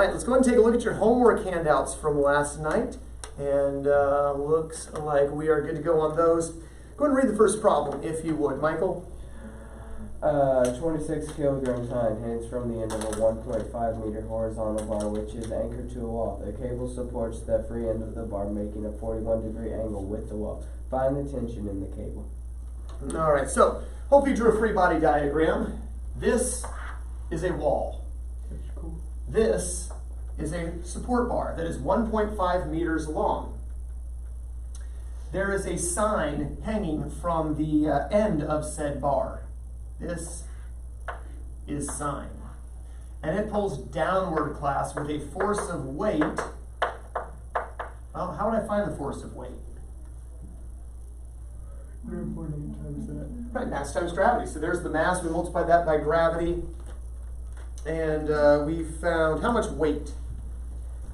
right, let's go ahead and take a look at your homework handouts from last night. And looks like we are good to go on those. Go ahead and read the first problem, if you would. Michael? 26 kilogram tine hangs from the end of a 1.5 meter horizontal bar which is anchored to a wall. The cable supports the free end of the bar, making a 41-degree angle with the wall. Find the tension in the cable. All right, so hope you drew a free body diagram. This is a wall. This is a support bar that is 1.5 meters long. There is a sign hanging from the end of said bar. This is sign. And it pulls downward, class, with a force of weight. Well, how would I find the force of weight? 9.8 times that. Right, mass times gravity. So there's the mass, we multiply that by gravity. And we found how much weight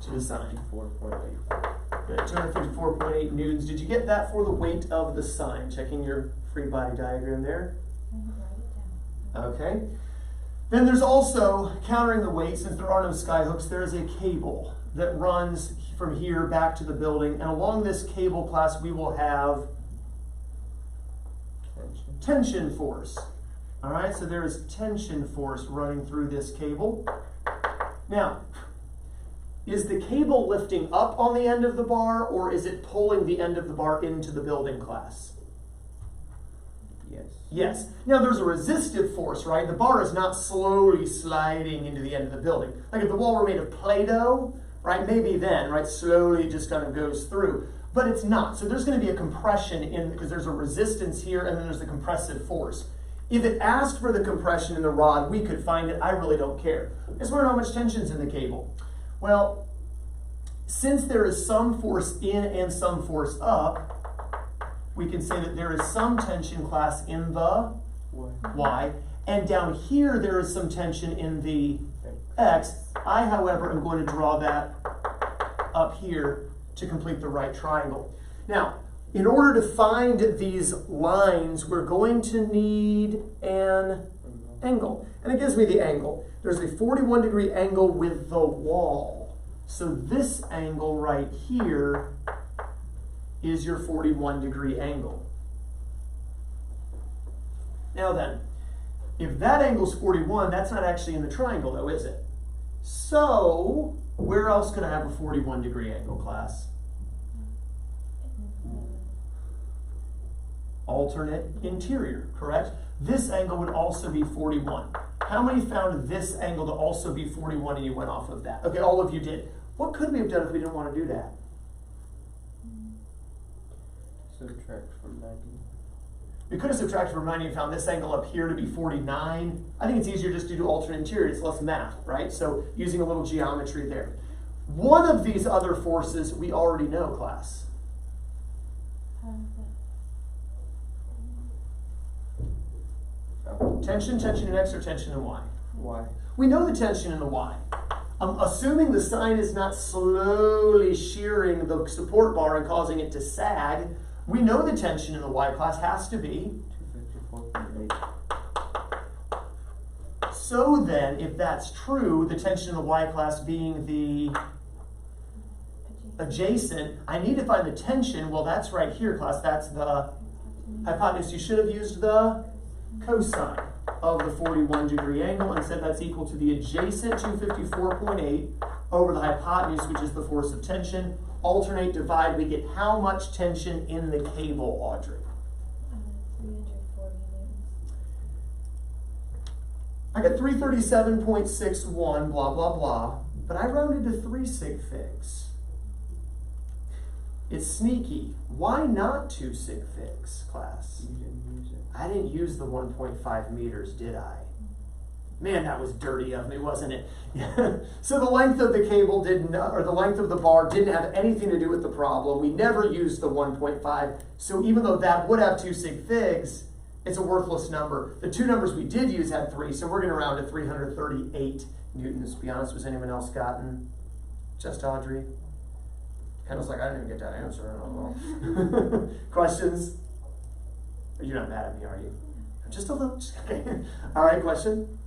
to the sign? 4.8. Good, 254.8 newtons. Did you get that for the weight of the sign? Checking your free body diagram there. Okay. Then there's also, countering the weight, since there are no sky hooks, there is a cable that runs from here back to the building. And along this cable, class, we will have tension force. All right, so there is tension force running through this cable. Now, is the cable lifting up on the end of the bar, or is it pulling the end of the bar into the building, class? Yes. Yes. Now there's a resistive force, right? The bar is not slowly sliding into the end of the building. Like if the wall were made of Play-Doh, right? Maybe then, right? Slowly just kind of goes through. But it's not. So there's going to be a compression in, because there's a resistance here and then there's the compressive force. If it asked for the compression in the rod, we could find it. I really don't care. I just want to know how much tension's in the cable. Well, since there is some force in and some force up, we can say that there is some tension, class, in the Y. And down here, there is some tension in the X. I, however, am going to draw that up here to complete the right triangle. Now, in order to find these lines, we're going to need an angle. And it gives me the angle. There's a 41-degree angle with the wall. So this angle right here is your 41-degree angle. Now then, if that angle's 41, that's not actually in the triangle though, is it? So, where else could I have a 41-degree angle, class? Alternate interior, correct? This angle would also be 41. How many found this angle to also be 41 and you went off of that? Okay, all of you did. What could we have done if we didn't want to do that? Subtract from 90. We could have subtracted from 90 and found this angle up here to be 49. I think it's easier just to do alternate interior. It's less math, right? So using a little geometry there. One of these other forces we already know, class. Tension, tension in X, or tension in Y? Y. We know the tension in the Y. I'm assuming the sign is not slowly shearing the support bar and causing it to sag. We know the tension in the Y, class, has to be 254.8. So then, if that's true, the tension in the Y, class, being the adjacent, I need to find the tension. Well, that's right here, class. That's the hypotenuse. You should have used the cosine of the 41-degree angle and said that's equal to the adjacent 254.8 over the hypotenuse, which is the force of tension. Alternate, divide, we get how much tension in the cable, Audrey? 340 newtons. I got 337.61, blah, blah, blah, but I rounded to 3 sig figs. It's sneaky. Why not 2 sig figs, class? You didn't use it. I didn't use the 1.5 meters, did I? Man, that was dirty of me, wasn't it? So the length of the cable didn't, or the length of the bar didn't have anything to do with the problem. We never used the 1.5. So even though that would have 2 sig figs, it's a worthless number. The two numbers we did use had 3, so we're going to round to 338 newtons. To be honest, was anyone else gotten? Just Audrey? Kind of like, I didn't even get that answer. I don't know. Questions? You're not mad at me, are you? Just a little. Just, okay. All right, question?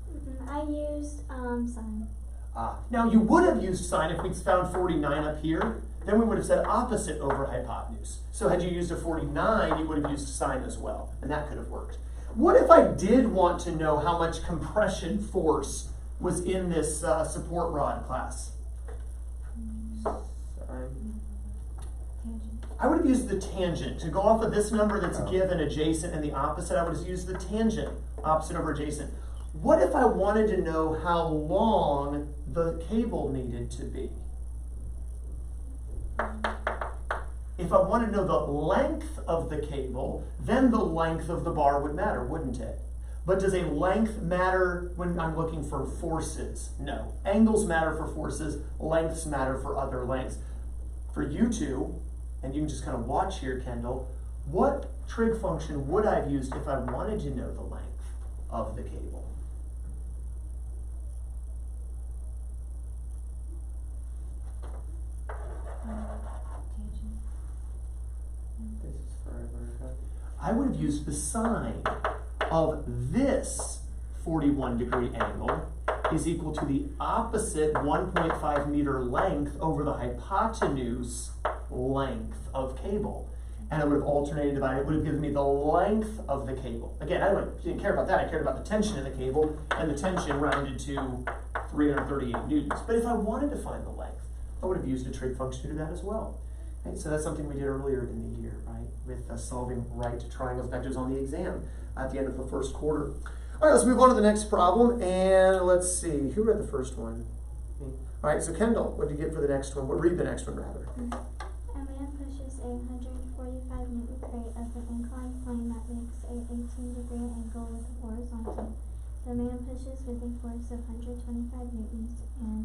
I used sign. Now you would have used sine if we'd found 49 up here, then we would have said opposite over hypotenuse. So had you used a 49, you would have used sine as well, and that could have worked. What if I did want to know how much compression force was in this support rod class? Sine. Tangent. I would have used the tangent. To go off of this number that's given adjacent and the opposite, I would have used the tangent, opposite over adjacent. What if I wanted to know how long the cable needed to be? If I wanted to know the length of the cable, then the length of the bar would matter, wouldn't it? But does a length matter when I'm looking for forces? No. Angles matter for forces, lengths matter for other lengths. For you two, and you can just kind of watch here, Kendall, what trig function would I have used if I wanted to know the length of the cable? Tangent. This is forever ago. I would have used the sine of this 41 degree angle is equal to the opposite 1.5 meter length over the hypotenuse length of cable. And I would have alternated divided. It would have given me the length of the cable. Again, I didn't care about that. I cared about the tension in the cable, and the tension rounded to 338 newtons. But if I wanted to find the length, I would have used a trig function to do that as well. Right? So that's something we did earlier in the year, right? With solving right triangles vectors on the exam at the end of the first quarter. All right, let's move on to the next problem, and let's see. Who read the first one? Me. All right, so Kendall, what did you get for the next one? Well, read the next one, rather. A man pushes a 145 Newton crate up an inclined plane that makes a 18-degree angle with a horizontal. The man pushes with a force of 125 newtons, and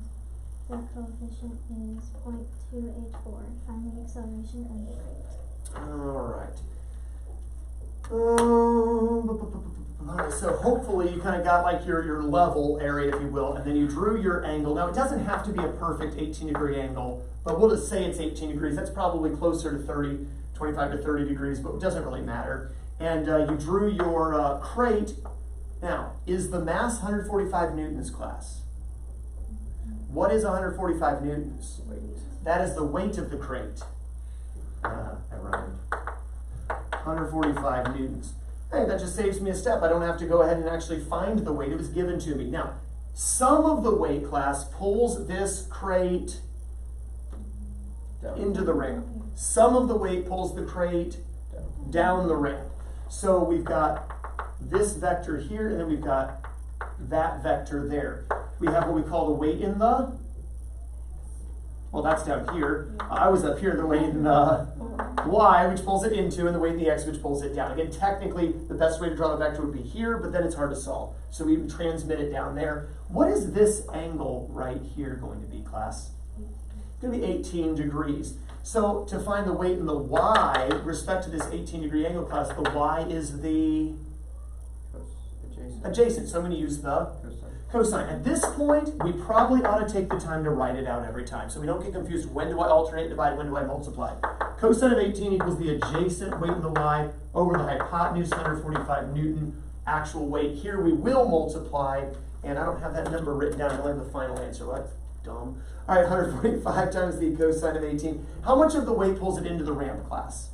the coefficient is 0.284. Find the acceleration of the crate. All right. All right, so hopefully you kind of got like your level area, if you will, and then you drew your angle. Now it doesn't have to be a perfect 18-degree angle, but we'll just say it's 18 degrees. That's probably closer to 30, 25 to 30 degrees, but it doesn't really matter. And you drew your crate. Now, is the mass 145 newtons, class? What is 145 newtons? Weight. That is the weight of the crate. I rhymed. 145 newtons. Hey, that just saves me a step. I don't have to go ahead and actually find the weight. It was given to me. Now, some of the weight, class, pulls this crate Down. into the ramp. Some of the weight pulls the crate down the ramp. So we've got this vector here, and then we've got that vector there. We have what we call the weight in the, well, that's down here. I was up here, the weight in the y, which pulls it into, and the weight in the x, which pulls it down. Again, technically, the best way to draw the vector would be here, but then it's hard to solve. So we transmit it down there. What is this angle right here going to be, class? It's going to be 18 degrees. So to find the weight in the y, with respect to this 18-degree angle, class, the y is the Adjacent. adjacent. So I'm going to use the cosine. At this point, we probably ought to take the time to write it out every time, so we don't get confused. When do I alternate, divide, when do I multiply? Cosine of 18 equals the adjacent weight in the y over the hypotenuse, 145 Newton, actual weight. Here we will multiply, and I don't have that number written down. I only have the final answer. Well, that's dumb. All right, 145 times the cosine of 18. How much of the weight pulls it into the ramp, class?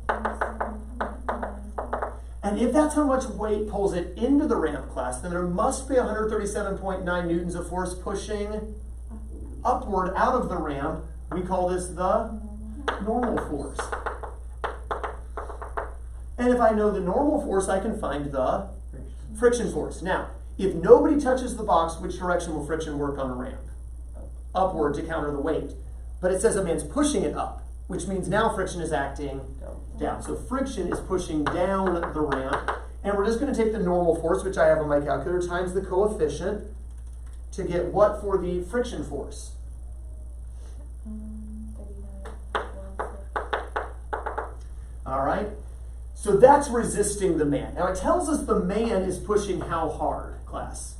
147.9. And if that's how much weight pulls it into the ramp, class, then there must be 137.9 newtons of force pushing upward out of the ramp. We call this the normal force. And if I know the normal force, I can find the friction force. Now, if nobody touches the box, which direction will friction work on a ramp? Upward to counter the weight. But it says a man's pushing it up, which means now friction is acting down. So friction is pushing down the ramp, and we're just going to take the normal force, which I have on my calculator, times the coefficient to get what for the friction force? 39.46. All right. So that's resisting the man. Now it tells us the man is pushing how hard, class?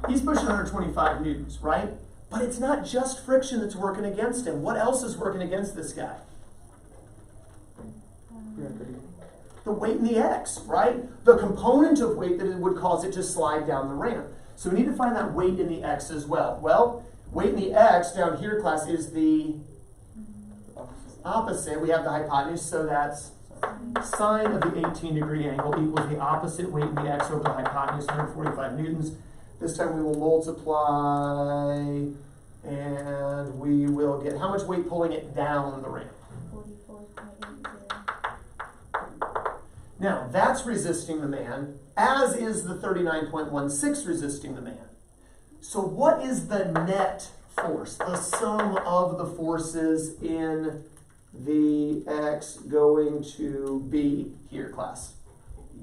He's pushing 125 newtons, right? But it's not just friction that's working against him. What else is working against this guy? The weight in the x, right? The component of weight that it would cause it to slide down the ramp. So we need to find that weight in the x as well. Well, weight in the x down here, class, is the opposite. We have the hypotenuse, so that's sine of the 18-degree angle equals the opposite weight in the x over the hypotenuse, 145 newtons. This time we will multiply, and we will get how much weight pulling it down the ramp? 44.80. Now, that's resisting the man, as is the 39.16 resisting the man. So what is the net force, the sum of the forces in the x going to be here, class?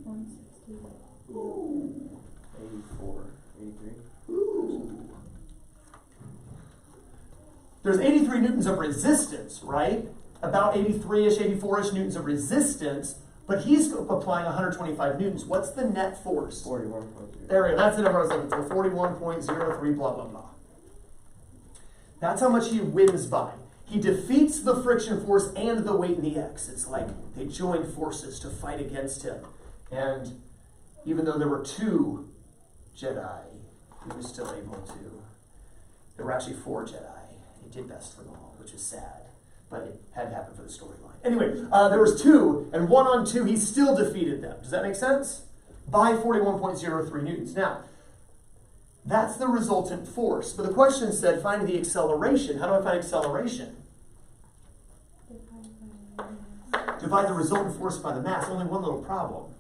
160. Ooh. 84, 83. Ooh. There's 83 newtons of resistance, right? About 83-ish, 84-ish newtons of resistance, but he's applying 125 newtons. What's the net force? 41.3. There we go. That's the number I was looking for. 41.03, blah, blah, blah. That's how much he wins by. He defeats the friction force and the weight in the x. It's like they joined forces to fight against him. And even though there were 2 Jedi, he was still able to. There were actually 4 Jedi. He did best for them all, which is sad. But it had to happen for the storyline. Anyway, there was 2, and 1 on 2, he still defeated them. Does that make sense? By 41.03 newtons. Now, that's the resultant force. But the question said, find the acceleration. How do I find acceleration? Divide the resultant force by the mass. Only one little problem.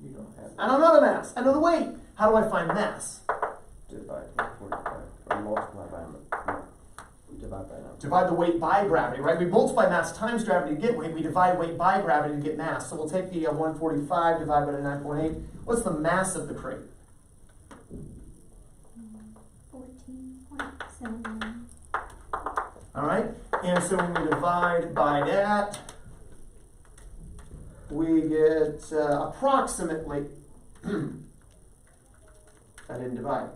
You don't have I don't know the mass. I know the weight. How do I find mass? to divide by 45, or multiply by, no, divide by number. Divide the weight by gravity, right? We multiply mass times gravity to get weight. We divide weight by gravity to get mass. So we'll take the 145 divided by the 9.8. What's the mass of the crate? 14.7. All right? And so when we divide by that, we get approximately, I didn't divide.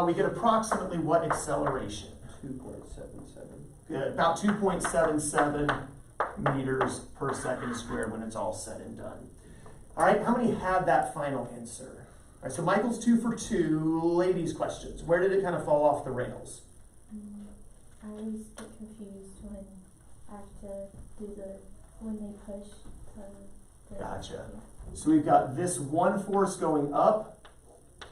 We get approximately what acceleration? 2.77. Good, about 2.77 meters per second squared when it's all said and done. All right, how many had that final answer? All right, so Michael's 2 for 2. Ladies' questions. Where did it kind of fall off the rails? I always get confused when I have to do when they push the Gotcha. So we've got this one force going up,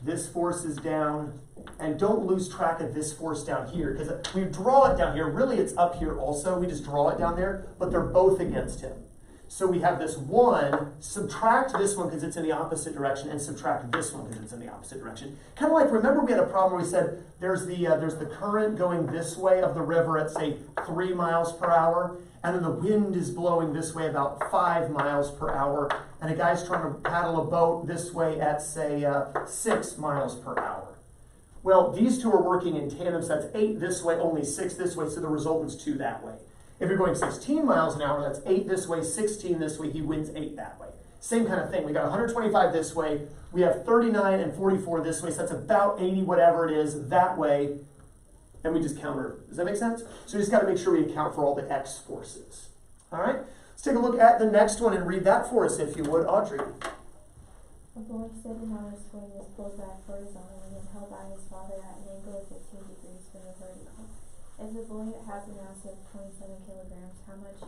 this force is down, and don't lose track of this force down here, because we draw it down here. Really, it's up here also. We just draw it down there, but they're both against him. So we have this one, subtract this one because it's in the opposite direction, and subtract this one because it's in the opposite direction. Kind of like, remember we had a problem where we said there's the current going this way of the river at, say, 3 miles per hour, and then the wind is blowing this way about 5 miles per hour, and a guy's trying to paddle a boat this way at, say, 6 miles per hour. Well, these two are working in tandem, so that's 8 this way, only 6 this way, so the resultant's 2 that way. If you're going 16 miles an hour, that's 8 this way, 16 this way, he wins 8 that way. Same kind of thing. We got 125 this way, we have 39 and 44 this way, so that's about 80 whatever it is that way, and we just counter. Does that make sense? So we just got to make sure we account for all the X forces. All right? Let's take a look at the next one and read that for us, if you would, Audrey. A boy sitting on a swing is pulled back horizontally and held by his father at an angle of 15 degrees from the vertical. If the boy has a mass of 27 kilograms, how much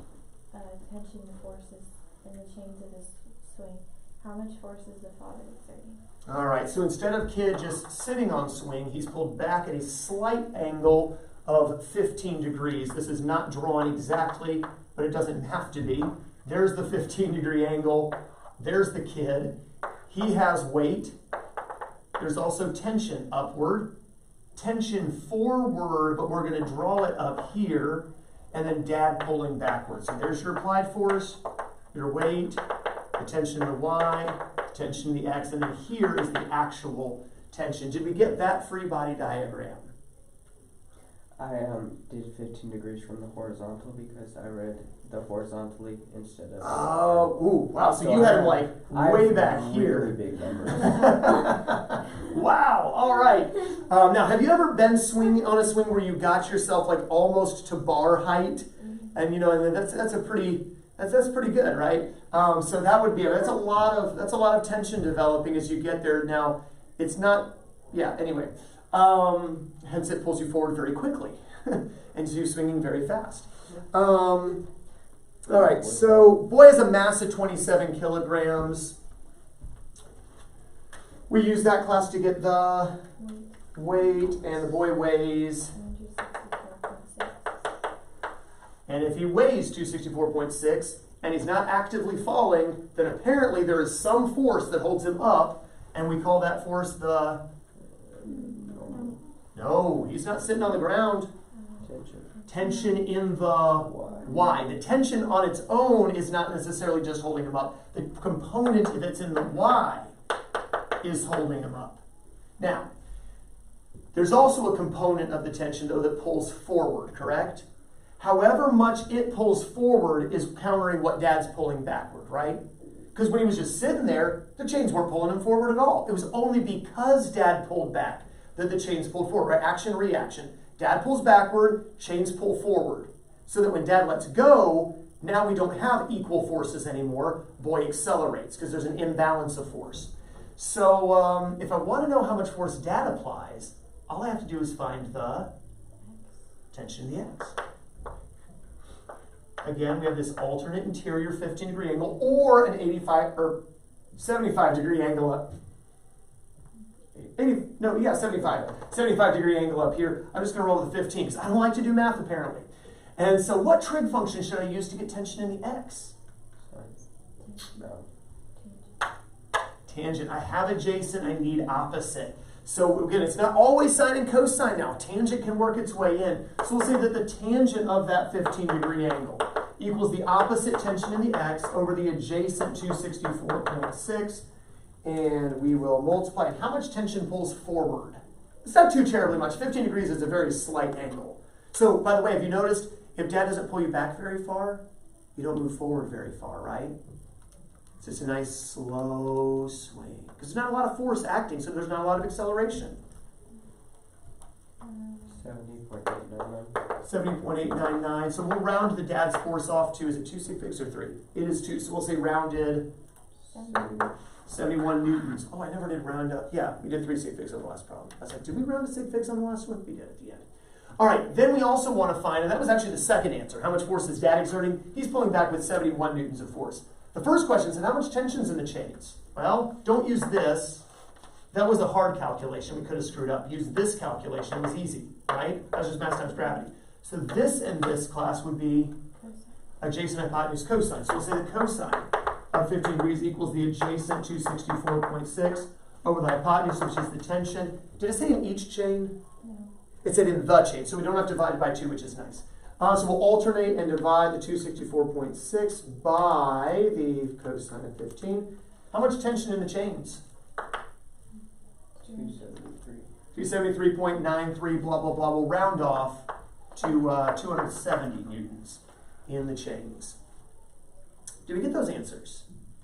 tension forces in the chains of his swing? How much force is the father exerting? All right, so instead of kid just sitting on swing, he's pulled back at a slight angle of 15 degrees. This is not drawn exactly, but it doesn't have to be. There's the 15-degree angle. There's the kid. He has weight. There's also tension upward. Tension forward, but we're going to draw it up here, and then dad pulling backwards. So there's your applied force, your weight, the tension in the y, tension in the x, and then here is the actual tension. Did we get that free body diagram? I did 15 degrees from the horizontal because I read the horizontally instead of. Oh, ooh, wow! So you had him like way back here. Really big numbers. Wow! All right. Now, have you ever been swinging on a swing where you got yourself like almost to bar height, and you know, and that's pretty good, right? So that would be, that's a lot of tension developing as you get there. Now, it's not, anyway. Hence it pulls you forward very quickly. And so you're swinging very fast. All right, so boy has a mass of 27 kilograms. We use that class to get the weight, and the boy weighs. 264.6. And if he weighs 264.6 and he's not actively falling, then apparently there is some force that holds him up, and we call that force the. No, he's not sitting on the ground. Tension in the Y. The tension on its own is not necessarily just holding him up. The component that's in the Y is holding him up. Now, there's also a component of the tension, though, that pulls forward, correct? However much it pulls forward is countering what Dad's pulling backward, right? Because when he was just sitting there, the chains weren't pulling him forward at all. It was only because Dad pulled back that the chains pulled forward, right? Action, reaction. Dad pulls backward, chains pull forward. So that when Dad lets go, now we don't have equal forces anymore. Boy accelerates because there's an imbalance of force. So if I want to know how much force Dad applies, all I have to do is find the tension in the X. Again, we have this alternate interior 15-degree angle or an 75-degree angle up. 75-degree angle up here. I'm just going to roll with 15 because I don't like to do math apparently. And so what trig function should I use to get tension in the X? No. Tangent. I have adjacent, I need opposite. So again, it's not always sine and cosine now. Tangent can work its way in. So we'll say that the tangent of that 15-degree angle equals the opposite tension in the X over the adjacent 264.6. And we will multiply. How much tension pulls forward? It's not too terribly much. 15 degrees is a very slight angle. So, by the way, have you noticed, if Dad doesn't pull you back very far, you don't move forward very far, right? It's just a nice slow swing. Because there's not a lot of force acting, so there's not a lot of acceleration. 70.899. 70.899. So we'll round the Dad's force off to, is it 2 sig figs or 3? It is 2, so we'll say rounded 71 newtons. Oh, I never did round up. Yeah, we did 3 sig figs on the last problem. I was like, did we round a sig figs on the last one? We did at the end. All right, then we also want to find, and that was actually the second answer, how much force is Dad exerting? He's pulling back with 71 newtons of force. The first question is, how much tension's in the chains? Well, don't use this. That was a hard calculation. We could have screwed up. Use this calculation. It was easy, right? That's just mass times gravity. So this in this class would be adjacent hypotenuse cosine. So we'll say the cosine of 15 degrees equals the adjacent 264.6 over the hypotenuse, which is the tension. Did it say in each chain? No. It said in the chain, so we don't have to divide it by 2, which is nice. So we'll alternate and divide the 264.6 by the cosine of 15. How much tension in the chains? 273. 273.93, blah, blah, blah. We'll round off to 270 newtons in the chains. Did we get those answers?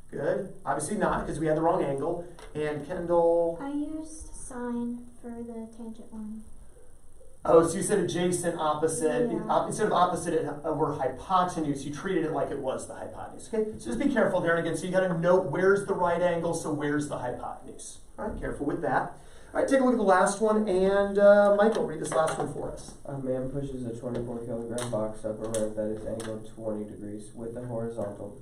Good. Obviously not, because we had the wrong angle. And Kendall... I used sine for the tangent one. Oh, so you said adjacent, opposite. Yeah. Instead of opposite over hypotenuse, you treated it like it was the hypotenuse. Okay, so just be careful there. And again, so you got to note where's the right angle, so where's the hypotenuse. All right, careful with that. All right, take a look at the last one, and Michael, read this last one for us. A man pushes a 24-kilogram box up a ramp that is angled 20 degrees with the horizontal.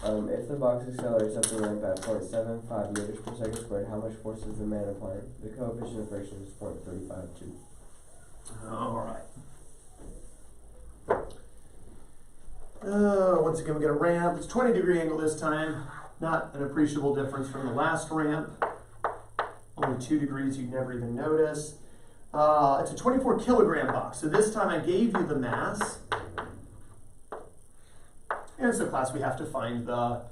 If the box accelerates up the ramp at 0.75 meters per second squared, how much force is the man applying? The coefficient of friction is 0.352. All right. Once again, we got a ramp. It's 20-degree angle this time. Not an appreciable difference from the last ramp. Only 2 degrees you'd never even notice. It's a 24-kilogram box. So this time I gave you the mass. And so class, we have to find the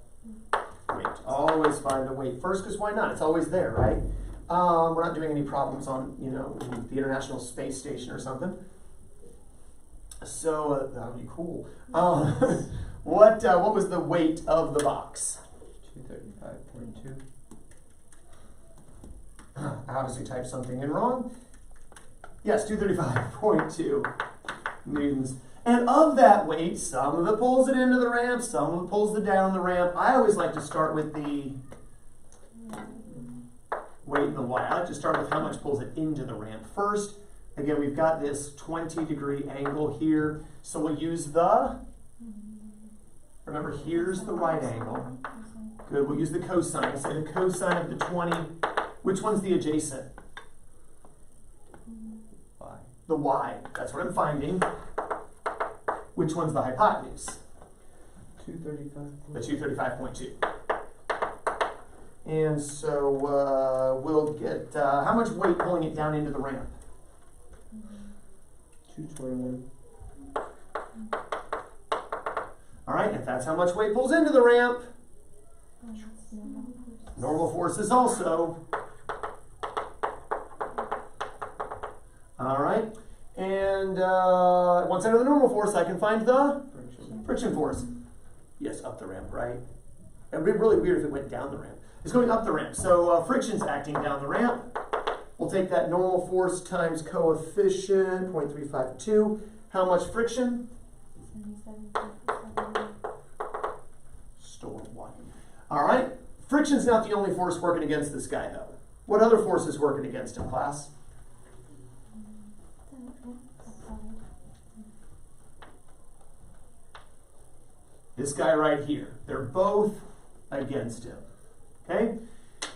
weight. Always find the weight first, because why not? It's always there, right? We're not doing any problems on, the International Space Station or something. So that would be cool. What was the weight of the box? 235.2. I obviously typed something in wrong. Yes, 235.2 newtons. And of that weight, some of it pulls it into the ramp, some of it pulls it down the ramp. I always like to start with the weight in the y. I like to start with how much pulls it into the ramp first. Again, we've got this 20-degree angle here, so we'll use the, remember here's the right angle. Good, we'll use the cosine. Say the cosine of the 20. Which one's the adjacent? Y. The y. That's what I'm finding. Which one's the hypotenuse? 235. The 235.2. And so we'll get, how much weight pulling it down into the ramp? 221. All right, if that's how much weight pulls into the ramp, normal forces also. All right, and once I know the normal force, I can find the friction force. Yes, up the ramp, right? It would be really weird if it went down the ramp. It's going up the ramp, so friction's acting down the ramp. We'll take that normal force times coefficient, 0.352. How much friction? 77.7. Store one. All right, friction's not the only force working against this guy, though. What other force is working against him, class? This guy right here. They're both against him. Okay?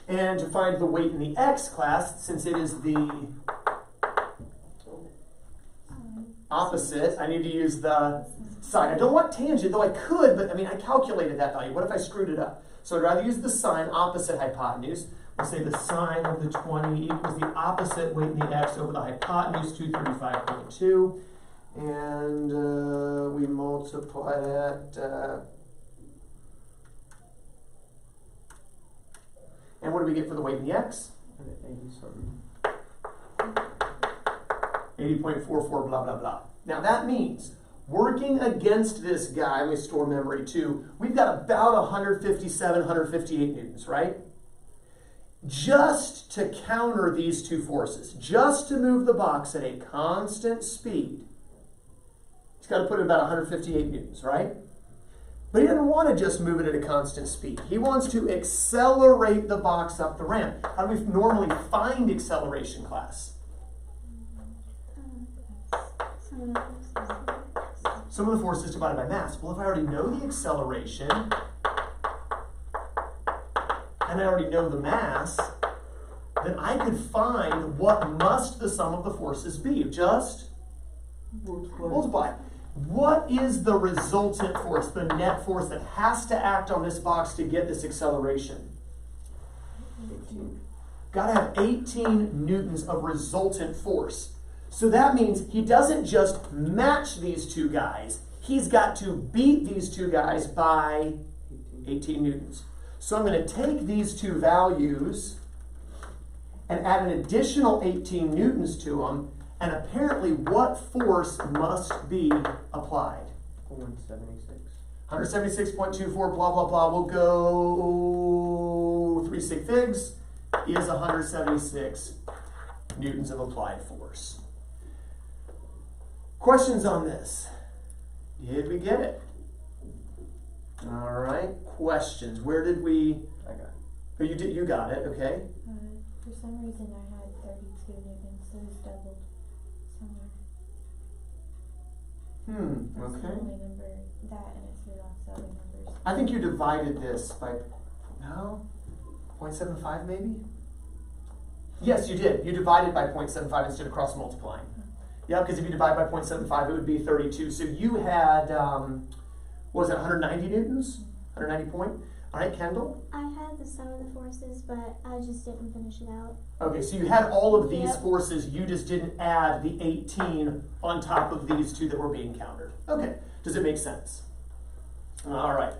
And to find the weight in the x, class, since it is the opposite, I need to use the sine. I don't want tangent, though I could, but I mean, I calculated that value. What if I screwed it up? So I'd rather use the sine, opposite hypotenuse. We'll say the sine of the 20 equals the opposite weight in the x over the hypotenuse, 235.2. And we multiply that. And what do we get for the weight in the x? 80 something. 80.44, blah, blah, blah. Now that means, working against this guy, let me store memory too, we've got about 157, 158 newtons, right? Just to counter these two forces, just to move the box at a constant speed, he's got to put in about 158 newtons, right? But he doesn't want to just move it at a constant speed. He wants to accelerate the box up the ramp. How do we normally find acceleration, class? Some of the force is divided by mass. Well, if I already know the acceleration, and I already know the mass, then I could find what must the sum of the forces be. Just multiply. What is the resultant force, the net force that has to act on this box to get this acceleration? 18. Gotta have 18 newtons of resultant force. So that means he doesn't just match these two guys, he's got to beat these two guys by 18 newtons. So I'm going to take these two values and add an additional 18 newtons to them, and apparently what force must be applied? 176. 176.24, blah, blah, blah. We'll go 3 sig figs is 176 newtons of applied force. Questions on this? Did we get it? All right, questions. Where did we? I got it. Oh, you did. You got it. Okay. For some reason I had 32 newtons, so it's doubled somewhere. That's the Okay. only number, that and it threw off the other numbers. I think you divided this by 0.75 maybe. Yes, you did. You divided by 0.75 instead of cross multiplying. Yeah, because if you divide by 0.75, it would be 32. So you had, what was it, 190 newtons? 190 point? All right, Kendall? I had the sum of the forces, but I just didn't finish it out. Okay, so you had all of these Yep. forces, you just didn't add the 18 on top of these two that were being countered. Okay, does it make sense? All right.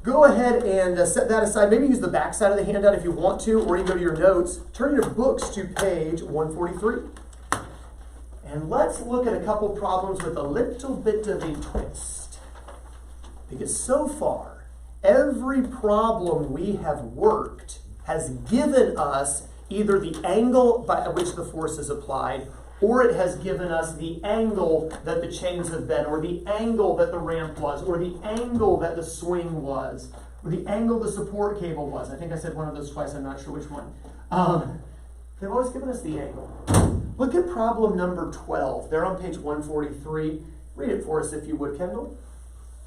Go ahead and set that aside. Maybe use the back side of the handout if you want to, or you go to your notes. Turn your books to page 143. And let's look at a couple problems with a little bit of a twist. Because so far, every problem we have worked has given us either the angle by which the force is applied or it has given us the angle that the chains have been, or the angle that the ramp was, or the angle that the swing was, or the angle the support cable was. I think I said one of those twice, I'm not sure which one. They've always given us the angle. Look at problem number 12. They're on page 143. Read it for us if you would, Kendall.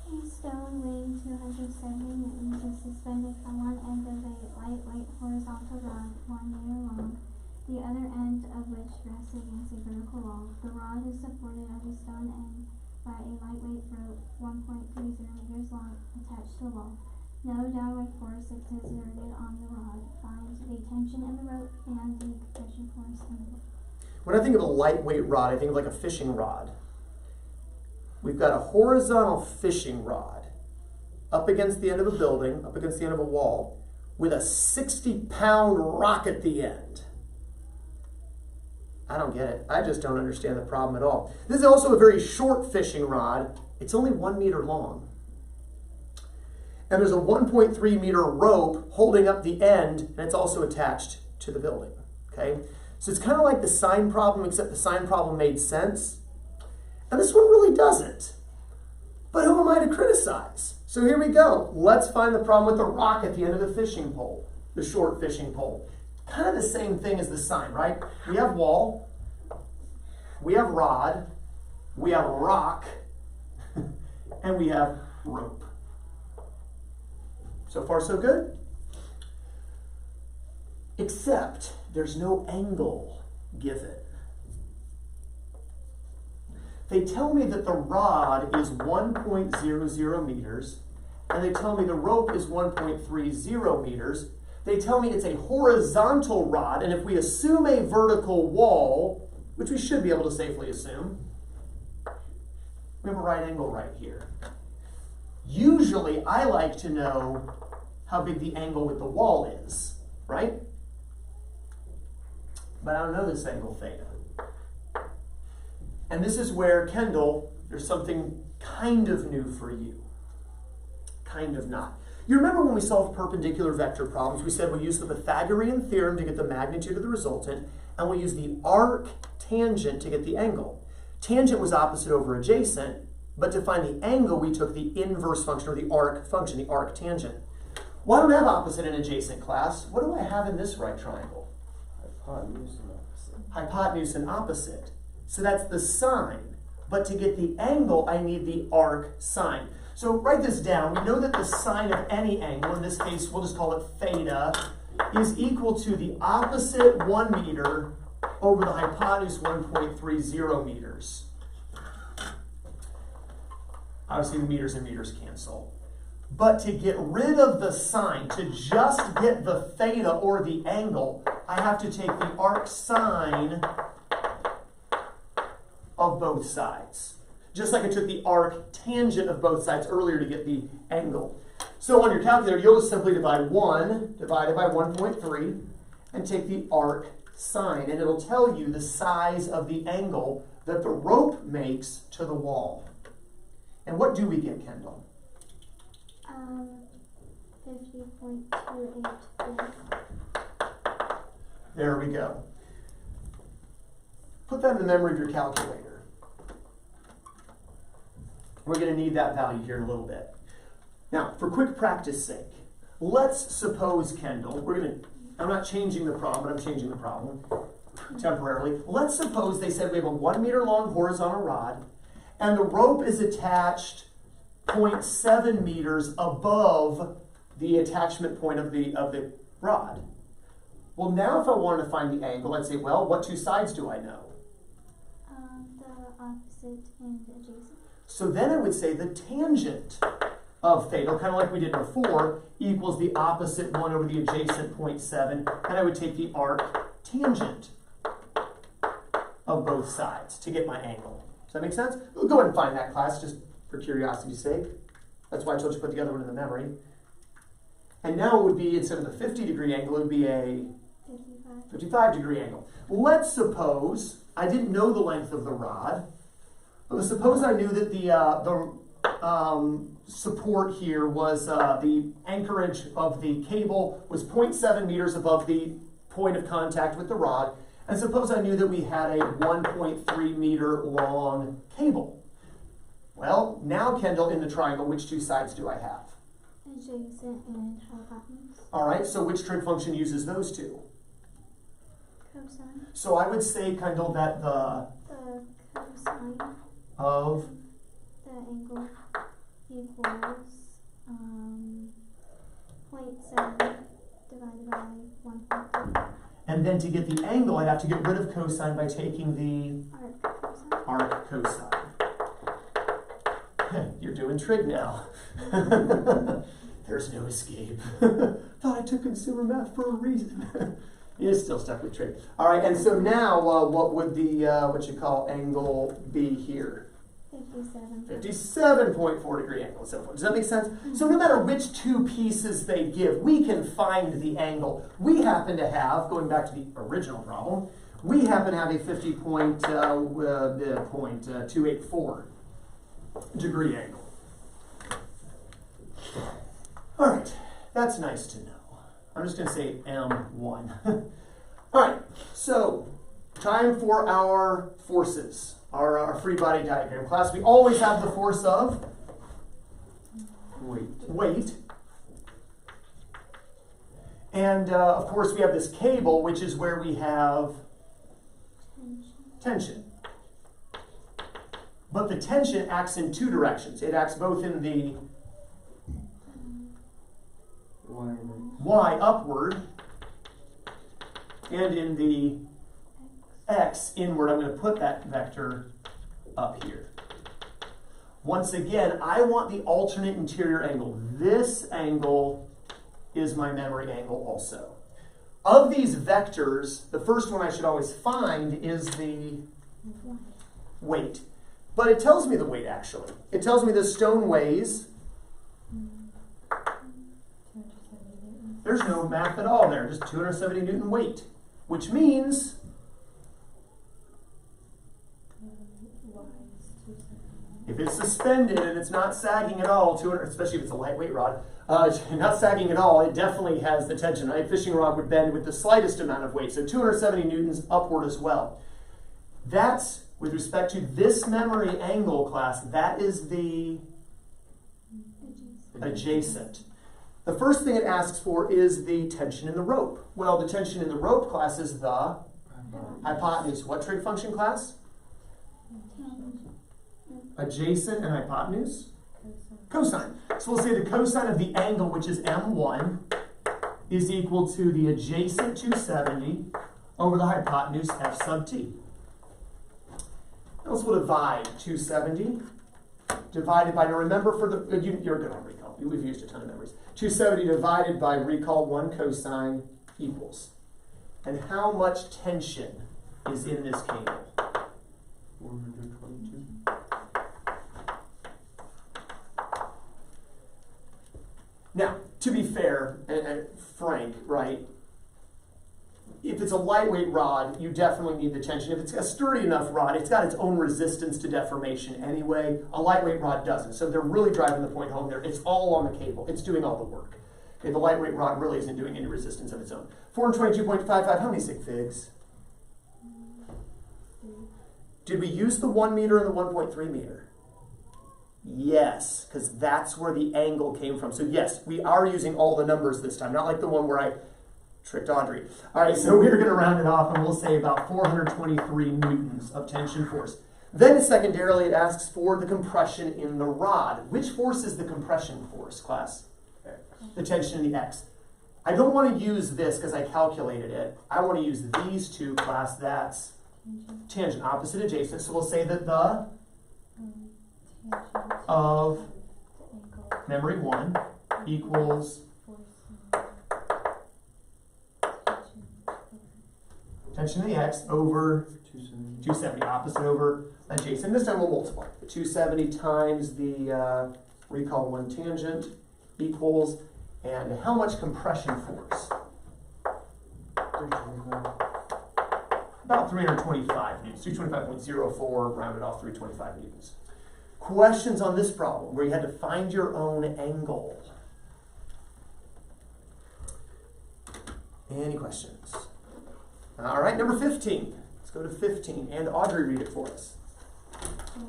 A stone weighing 270 newtons is suspended from one end of a lightweight horizontal rod 1 meter long, the other end of which rests against a vertical wall. The rod is supported at the stone end by a lightweight rope 1.30 meters long attached to the wall. No downward force is exerted on the rod. Find the tension in the rope and the compression force in the rope. When I think of a lightweight rod, I think of like a fishing rod. We've got a horizontal fishing rod up against the end of a building, up against the end of a wall, with a 60-pound rock at the end. I don't get it. I just don't understand the problem at all. This is also a very short fishing rod. It's only 1 meter long. And there's a 1.3 meter rope holding up the end, and it's also attached to the building. Okay? So it's kind of like the sign problem, except the sign problem made sense. And this one really doesn't. But who am I to criticize? So here we go. Let's find the problem with the rock at the end of the fishing pole, the short fishing pole. Kind of the same thing as the sign, right? We have wall, we have rod, we have rock, and we have rope. So far, so good? Except there's no angle given. They tell me that the rod is 1.00 meters, and they tell me the rope is 1.30 meters. They tell me it's a horizontal rod, and if we assume a vertical wall, which we should be able to safely assume, we have a right angle right here. Usually, I like to know how big the angle with the wall is, right? But I don't know this angle theta. And this is where, Kendall, there's something kind of new for you. Kind of not. You remember when we solved perpendicular vector problems, we said we use the Pythagorean theorem to get the magnitude of the resultant, and we use the arc tangent to get the angle. Tangent was opposite over adjacent, but to find the angle, we took the inverse function, or the arc function, the arc tangent. Well, I don't have opposite and adjacent, class. What do I have in this right triangle? Hypotenuse and opposite. Hypotenuse and opposite. So that's the sine. But to get the angle, I need the arc sine. So write this down. We know that the sine of any angle, in this case, we'll just call it theta, is equal to the opposite 1 meter over the hypotenuse 1.30 meters. Obviously, the meters and meters cancel. But to get rid of the sine, to just get the theta or the angle, I have to take the arc sine of both sides. Just like I took the arc tangent of both sides earlier to get the angle. So on your calculator, you'll just simply divide 1 divided by 1.3 and take the arc sine, and it'll tell you the size of the angle that the rope makes to the wall. And what do we get, Kendall? 50.28. There we go. Put that in the memory of your calculator. We're going to need that value here in a little bit. Now, for quick practice sake, let's suppose, Kendall, I'm not changing the problem, but I'm changing the problem temporarily. Let's suppose they said we have a 1 meter long horizontal rod, and the rope is attached 0.7 meters above the attachment point of the rod. Well, now if I wanted to find the angle, I'd say, well, what two sides do I know? The opposite and adjacent. So then I would say the tangent of theta, kind of like we did before, equals the opposite 1 over the adjacent 0.7, and I would take the arc tangent of both sides to get my angle. Does that make sense? We'll go ahead and find that, class, just for curiosity's sake. That's why I told you to put the other one in the memory. And now it would be, instead of the 50-degree angle, it would be a 55-degree angle. Let's suppose I didn't know the length of the rod, but suppose I knew that the support here was the anchorage of the cable was 0.7 meters above the point of contact with the rod, And suppose I knew that we had a 1.3 meter long cable. Well, now, Kendall, in the triangle, which two sides do I have? Adjacent and hypotenuse. All right, so which trig function uses those two? Cosine. So I would say, Kendall, that the The cosine of, the angle equals 0.7 divided by 1.3 and then to get the angle, I'd have to get rid of cosine by taking the arc cosine. arc cosine. You're doing trig now. There's no escape. Thought I took consumer math for a reason. You're still stuck with trig. All right, and so now what would the, what you call angle be here? 57. 57.4 degree angle and so forth. Does that make sense? So no matter which two pieces they give, we can find the angle. We happen to have, going back to the original problem, we happen to have a 50.284 degree angle. All right, that's nice to know. I'm just going to say M1. All right, so time for our forces. Our free body diagram. Class, we always have the force of weight. And of course we have this cable, which is where we have tension. But the tension acts in two directions. It acts both in the y upward and in the x inward. I'm going to put that vector up here. Once again, I want the alternate interior angle. This angle is my memory angle also. Of these vectors, the first one I should always find is the weight. But it tells me the weight, actually. It tells me the stone weighs. There's no math at all there, just 270 Newton weight, which means if it's suspended and it's not sagging at all, especially if it's a lightweight rod, not sagging at all, it definitely has the tension. A fishing rod would bend with the slightest amount of weight, so 270 newtons upward as well. That's, with respect to this memory angle, class, that is the adjacent. The first thing it asks for is the tension in the rope. Well, the tension in the rope, class, is the hypotenuse. What trig function, class? Adjacent and hypotenuse? Cosine. So we'll say the cosine of the angle, which is M1, is equal to the adjacent 270 over the hypotenuse F sub t. Else we'll divide 270 divided by, now remember for the, you're good on recall. We've used a ton of memories. 270 divided by recall 1 cosine equals. And how much tension is in this cable? 122. Now, to be fair and frank, right, if it's a lightweight rod, you definitely need the tension. If it's a sturdy enough rod, it's got its own resistance to deformation anyway. A lightweight rod doesn't. So they're really driving the point home there. It's all on the cable. It's doing all the work. Okay, the lightweight rod really isn't doing any resistance of its own. 422.55, how many sig figs? Did we use the 1 meter and the 1.3 meter? Yes, because that's where the angle came from. So yes, we are using all the numbers this time, not like the one where I tricked Audrey. All right, so we're going to round it off, and we'll say about 423 newtons of tension force. Then secondarily, it asks for the compression in the rod. Which force is the compression force, class? The tension in the X. I don't want to use this because I calculated it. I want to use these two, class. That's tangent, opposite, adjacent. So we'll say that the of memory 1 equals tension in the X over 270, opposite over adjacent. This time we'll multiply. 270 times the recall 1 tangent equals, and how much compression force? About 325 newtons, 225.04, rounded off 325 newtons. Questions on this problem where you had to find your own angle? Any questions? All right, number 15. Let's go to 15, and Audrey read it for us. The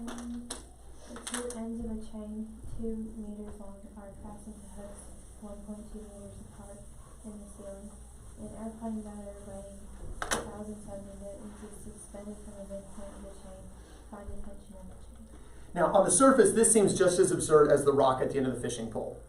two ends of a chain, 2 meters long, are fastened to hooks 1.2 meters apart in the ceiling. An airplane motor weighing 1,070 newtons is suspended from the midpoint of the chain. Find the tension in the chain. Now, on the surface, this seems just as absurd as the rock at the end of the fishing pole.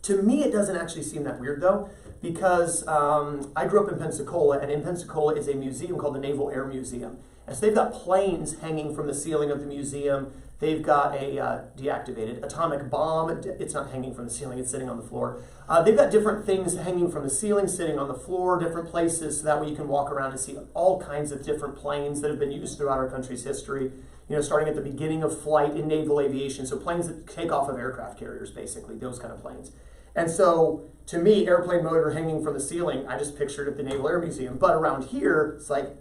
To me, it doesn't actually seem that weird, though, because I grew up in Pensacola, and in Pensacola is a museum called the Naval Air Museum. And so they've got planes hanging from the ceiling of the museum. They've got a deactivated atomic bomb. It's not hanging from the ceiling, it's sitting on the floor. They've got different things hanging from the ceiling, sitting on the floor, different places, so that way you can walk around and see all kinds of different planes that have been used throughout our country's history. You know, starting at the beginning of flight in naval aviation, so planes that take off of aircraft carriers, basically, those kind of planes. And so, to me, airplane motor hanging from the ceiling, I just pictured at the Naval Air Museum. But around here, it's like,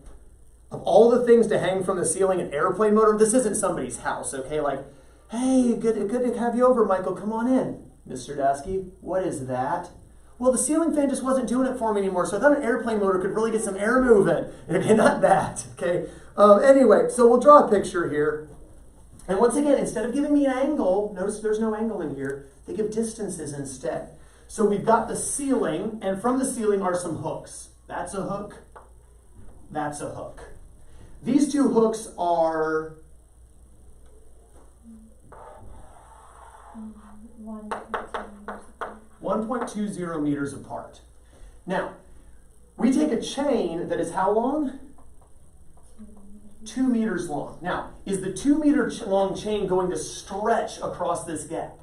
of all the things to hang from the ceiling, an airplane motor, this isn't somebody's house, okay? Like, hey, good to have you over, Michael, come on in. Mr. Dasky, what is that? Well, the ceiling fan just wasn't doing it for me anymore, so I thought an airplane motor could really get some air moving. Okay, not that, okay? Anyway, so we'll draw a picture here. And once again, instead of giving me an angle, notice there's no angle in here, they give distances instead. So we've got the ceiling, and from the ceiling are some hooks. That's a hook. That's a hook. These two hooks are 1.20 meters apart. Now, we take a chain that is how long? 2 meters long. Now, is the 2 meter long chain going to stretch across this gap?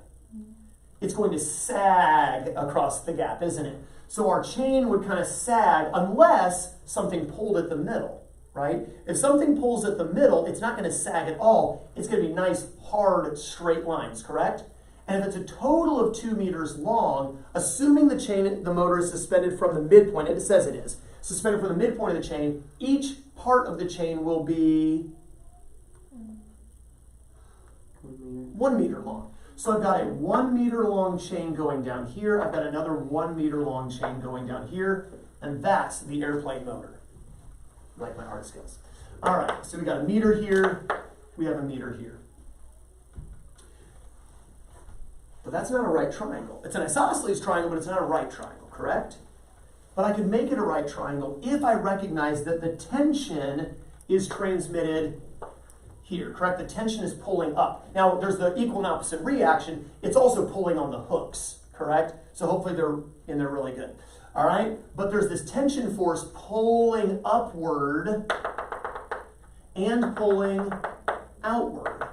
It's going to sag across the gap, isn't it? So our chain would kind of sag unless something pulled at the middle, right? If something pulls at the middle, it's not going to sag at all. It's going to be nice, hard, straight lines, correct? And if it's a total of 2 meters long, assuming the motor is suspended from the midpoint, it says it is, suspended from the midpoint of the chain, each part of the chain will be 1 meter long. So I've got a 1 meter long chain going down here. I've got another 1 meter long chain going down here. And that's the airplane motor. Like my art skills. All right, so we got a meter here. We have a meter here. But that's not a right triangle. It's an isosceles triangle, but it's not a right triangle, correct? But I could make it a right triangle if I recognize that the tension is transmitted here, correct? The tension is pulling up. Now, there's the equal and opposite reaction. It's also pulling on the hooks, correct? So hopefully they're in there really good. All right? But there's this tension force pulling upward and pulling outward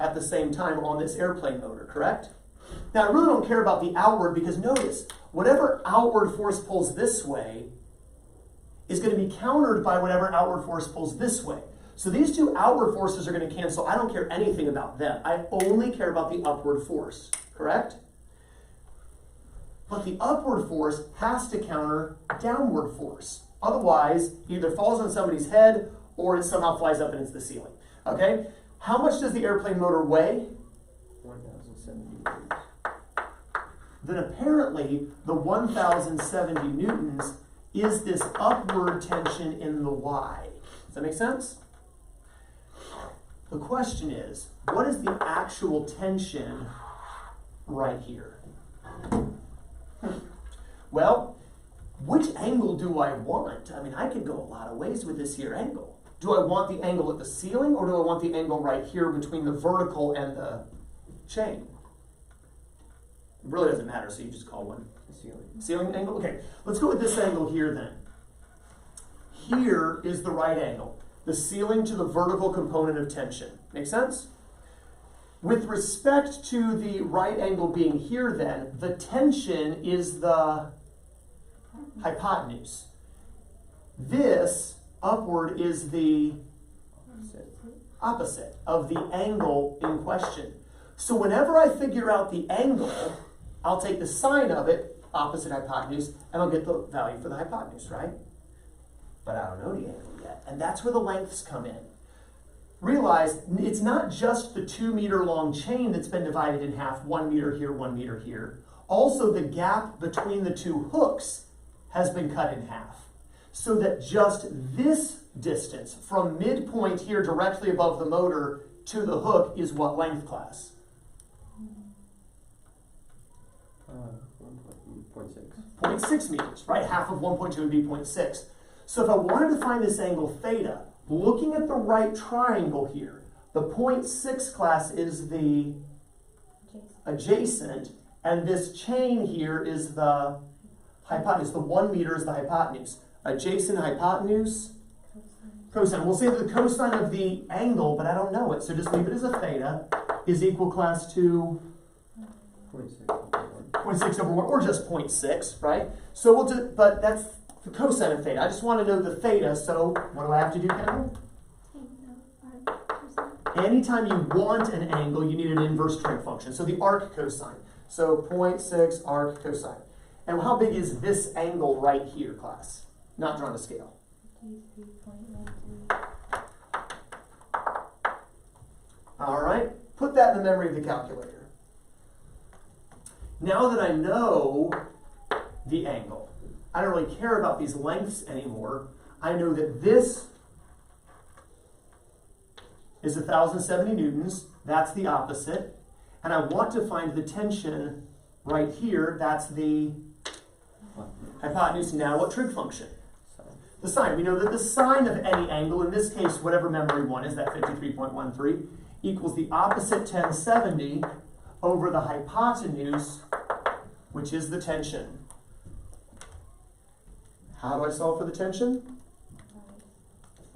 at the same time on this airplane motor, correct? Now, I really don't care about the outward because notice, whatever outward force pulls this way is going to be countered by whatever outward force pulls this way. So these two outward forces are going to cancel. I don't care anything about them. I only care about the upward force, correct? But the upward force has to counter downward force. Otherwise, it either falls on somebody's head or it somehow flies up and into the ceiling. Okay? How much does the airplane motor weigh? 1,070 newtons. Then apparently the 1,070 newtons is this upward tension in the Y. Does that make sense? The question is, what is the actual tension right here? Well, which angle do I want? I mean, I could go a lot of ways with this here angle. Do I want the angle at the ceiling, or do I want the angle right here between the vertical and the chain? It really doesn't matter, so you just call one Ceiling. ceiling angle. Okay, let's go with this angle here then. Here is the right angle, the ceiling to the vertical component of tension. Make sense? With respect to the right angle being here then, the tension is the hypotenuse. This upward is the opposite of the angle in question. So whenever I figure out the angle, I'll take the sine of it, opposite hypotenuse, and I'll get the value for the hypotenuse, right? But I don't know the angle yet. And that's where the lengths come in. Realize it's not just the 2 meter long chain that's been divided in half, 1 meter here, 1 meter here. Also, the gap between the two hooks has been cut in half. so that just this distance from midpoint here directly above the motor to the hook is what length, class? 1.6. 0.6 meters, right? Half of 1.2 would be 0.6. So if I wanted to find this angle theta, looking at the right triangle here, the 0.6, class, is the adjacent, and this chain here is the hypotenuse. The 1 meter is the hypotenuse. Adjacent hypotenuse, cosine. We'll say that the cosine of the angle, but I don't know it, so just leave it as a theta, is equal, class, to 0.6 over 1, or just 0.6, right? So we'll do, but that's the cosine of theta. I just want to know the theta, so what do I have to do, Kendall? Anytime you want an angle, you need an inverse trig function. So the arc cosine. So 0.6 arc cosine. And how big is this angle right here, class? Not drawn to scale. 53.13. All right, put that in the memory of the calculator. Now that I know the angle, I don't really care about these lengths anymore. I know that this is 1,070 newtons. That's the opposite. And I want to find the tension right here. That's the hypotenuse. Now what trig function? The sine. We know that the sine of any angle, in this case, whatever memory one is, that 53.13, equals the opposite 1070 over the hypotenuse, which is the tension. How do I solve for the tension?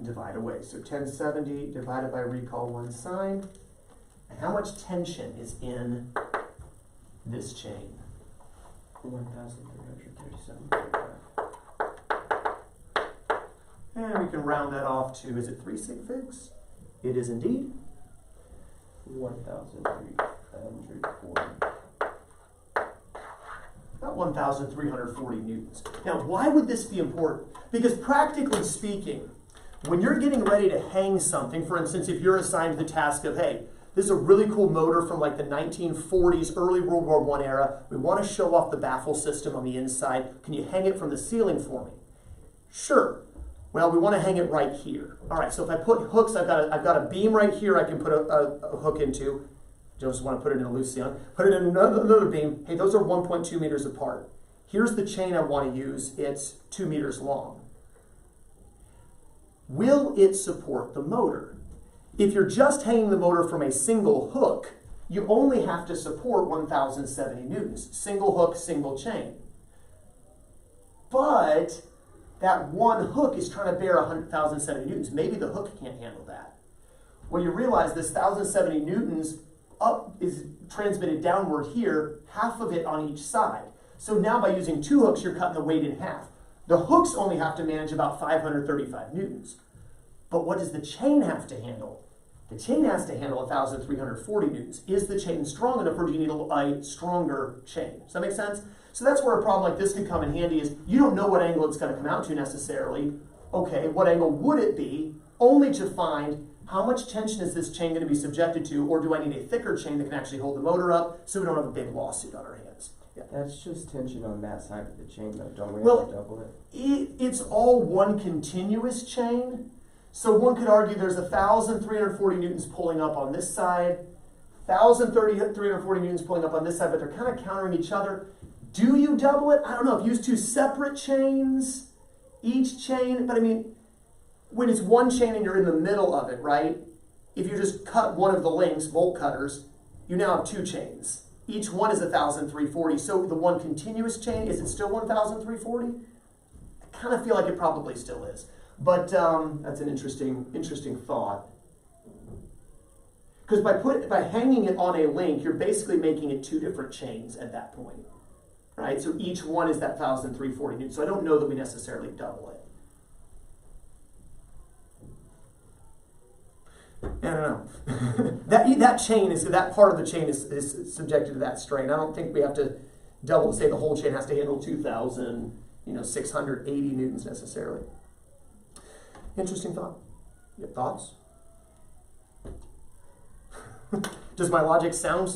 Divide away. So 1070 divided by, recall, 1 sine. And how much tension is in this chain? 1,337. And we can round that off to, is it 3 sig figs? It is indeed. 1,340. About 1,340 newtons. Now, why would this be important? Because practically speaking, when you're getting ready to hang something, for instance, if you're assigned the task of, hey, this is a really cool motor from like the 1940s, early World War I era. We want to show off the baffle system on the inside. Can you hang it from the ceiling for me? Sure. Well, we want to hang it right here. All right, so if I put hooks, I've got a beam right here I can put a hook into. Don't just want to put it in a Lucian. Put it in another beam. Hey, those are 1.2 meters apart. Here's the chain I want to use. It's 2 meters long. Will it support the motor? If you're just hanging the motor from a single hook, you only have to support 1,070 newtons. Single hook, single chain. But that one hook is trying to bear 1,070 newtons. Maybe the hook can't handle that. Well, you realize this 1,070 newtons up is transmitted downward here, half of it on each side. So now by using 2 hooks, you're cutting the weight in half. The hooks only have to manage about 535 newtons. But what does the chain have to handle? The chain has to handle 1,340 newtons. Is the chain strong enough, or do you need a stronger chain? Does that make sense? So that's where a problem like this could come in handy, is you don't know what angle it's going to come out to necessarily. Okay, what angle would it be? Only to find how much tension is this chain going to be subjected to, or do I need a thicker chain that can actually hold the motor up so we don't have a big lawsuit on our hands? Yeah. That's just tension on that side of the chain, though. Don't we Well, have to double it? It's all one continuous chain. So one could argue there's 1,340 newtons pulling up on this side, 1,340 newtons pulling up on this side, but they're kind of countering each other. Do you double it? I don't know. If you use 2 separate chains, each chain, but I mean, when it's one chain and you're in the middle of it, right? If you just cut one of the links, bolt cutters, you now have 2 chains. Each one is 1,340. So the one continuous chain, is it still 1,340? I kind of feel like it probably still is. But that's an interesting thought. Because by hanging it on a link, you're basically making it 2 different chains at that point, right? So each one is that 1,340 newtons. So I don't know that we necessarily double it. I don't know. that chain is, that part of the chain is subjected to that strain. I don't think we have to double, say the whole chain has to handle 2,680 newtons necessarily. Interesting thought. You have thoughts? Does my logic sound?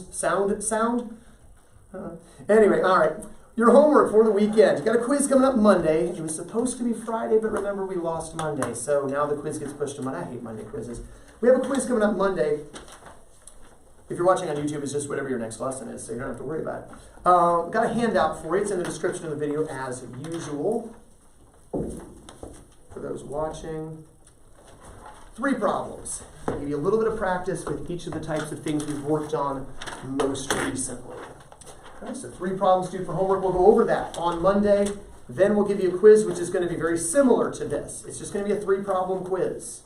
Anyway, all right. your homework for the weekend. You got a quiz coming up Monday. It was supposed to be Friday, but remember we lost Monday, so now the quiz gets pushed to Monday. I hate Monday quizzes. We have a quiz coming up Monday. If you're watching on YouTube, it's just whatever your next lesson is, so you don't have to worry about it. Got a handout for you. It's in the description of the video as usual. For those watching. 3 problems. I'll give you a little bit of practice with each of the types of things we've worked on most recently. Okay, so 3 problems due for homework. We'll go over that on Monday. Then we'll give you a quiz, which is going to be very similar to this. It's just going to be a 3-problem quiz.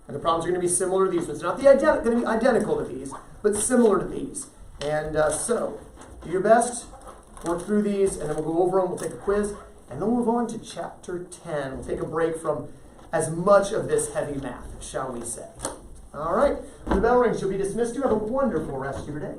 And the problems are going to be similar to these ones. Not going to be identical to these, but similar to these. And so, do your best, work through these, and then we'll go over them. We'll take a quiz, and then we'll move on to Chapter 10. We'll take a break from as much of this heavy math, shall we say. All right. When the bell rings, you'll be dismissed. You have a wonderful rest of your day.